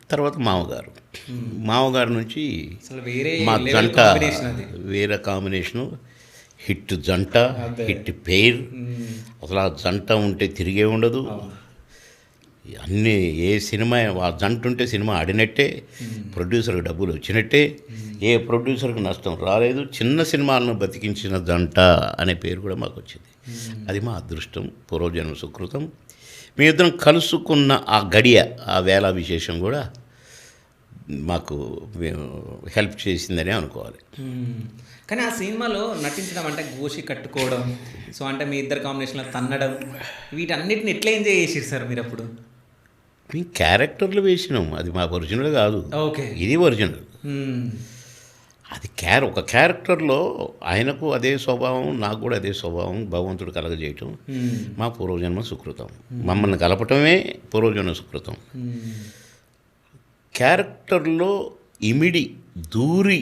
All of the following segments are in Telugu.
తర్వాత మామగారు. మామగారు నుంచి అసలు వేరే మా లెవెల్ జంట కాంబినేషన్ అది. వేరే కాంబినేషను. హిట్ జంట, అదే. Hit pair. మ్మ్. అసలు ఆ జంట ఉంటే తిరిగే ఉండదు. అవును. అన్నీ ఏ సినిమా ఆ జంట ఉంటే సినిమా ఆడినట్టే, ప్రొడ్యూసర్కి డబ్బులు వచ్చినట్టే, ఏ ప్రొడ్యూసర్కి నష్టం రాలేదు. చిన్న సినిమాలను బతికించిన జంట అనే పేరు కూడా మాకు వచ్చింది. అది మా అదృష్టం, పూర్వజన్మ సుకృతం. మీ ఇద్దరం కలుసుకున్న ఆ గడియ, ఆ వేళ విశేషం కూడా మాకు హెల్ప్ చేసిందనే అనుకోవాలి. మ్మ్. కానీ ఆ సినిమాలో నటించడం అంటే గోషి కట్టుకోవడం, సో అంటే మీ ఇద్దరు కాంబినేషన్లో తన్నడం, వీటన్నిటిని ఎట్లా ఎంజాయ్ చేసారు సార్ మీరు అప్పుడు? మేము క్యారెక్టర్లు వేసినాం, అది మా ఒరిజినల్ కాదు. ఓకే. ఇది ఒరిజినల్. మ్మ్. అది ఒక క్యారెక్టర్లో ఆయనకు అదే స్వభావం, నాకు కూడా అదే స్వభావం భగవంతుడు కలగజేయటం మ్మ్. మా పూర్వజన్మ సుకృతం. మమ్మల్ని కలపటమే పూర్వజన్మ సుకృతం. మ్మ్. క్యారెక్టర్లో ఇమిడి దూరి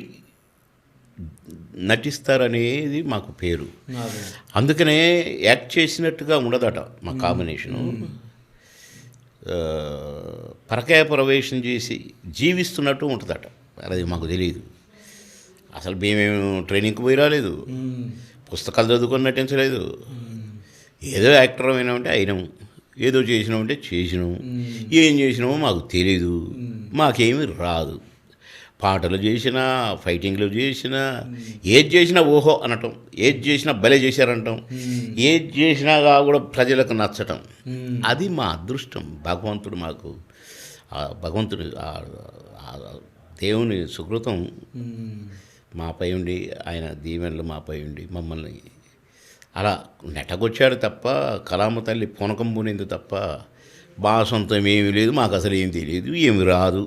నటిస్తారనేది మాకు పేరు. అదే. అందుకనే యాక్ట్ చేసినట్టుగా ఉండదట మా కాంబినేషను. పరకాయ ప్రవేశం చేసి జీవిస్తున్నట్టు ఉంటుందట. అది మాకు తెలియదు. అసలు మేమేం ట్రైనింగ్కి పోయి రాలేదు, మ్మ్. పుస్తకాలు చదువుకొని నటించలేదు. ఏదో యాక్టర్ అయినామంటే అయినాము, ఏదో చేసినామంటే చేసినాము. ఏం చేసినామో మాకు తెలీదు, మాకేమీ రాదు. పాటలు చేసినా, ఫైటింగ్లు చేసినా, ఏది చేసినా ఓహో అనటం, ఏది చేసినా భలే చేశారంటాం, ఏది చేసినా కూడా ప్రజలకు నచ్చటం. అది మా అదృష్టం. భగవంతుడు మాకు భగవంతుడు దేవుని సుకృతం మాపై ఉండి, ఆయన దీవెనలు మాపై ఉండి మమ్మల్ని అలా నెట్టగొచ్చాడు తప్ప, కళామ తల్లి పొనకం పూనింది తప్ప మా సొంతం ఏమీ లేదు. మాకు అసలు ఏం తెలియదు, ఏమి రాదు.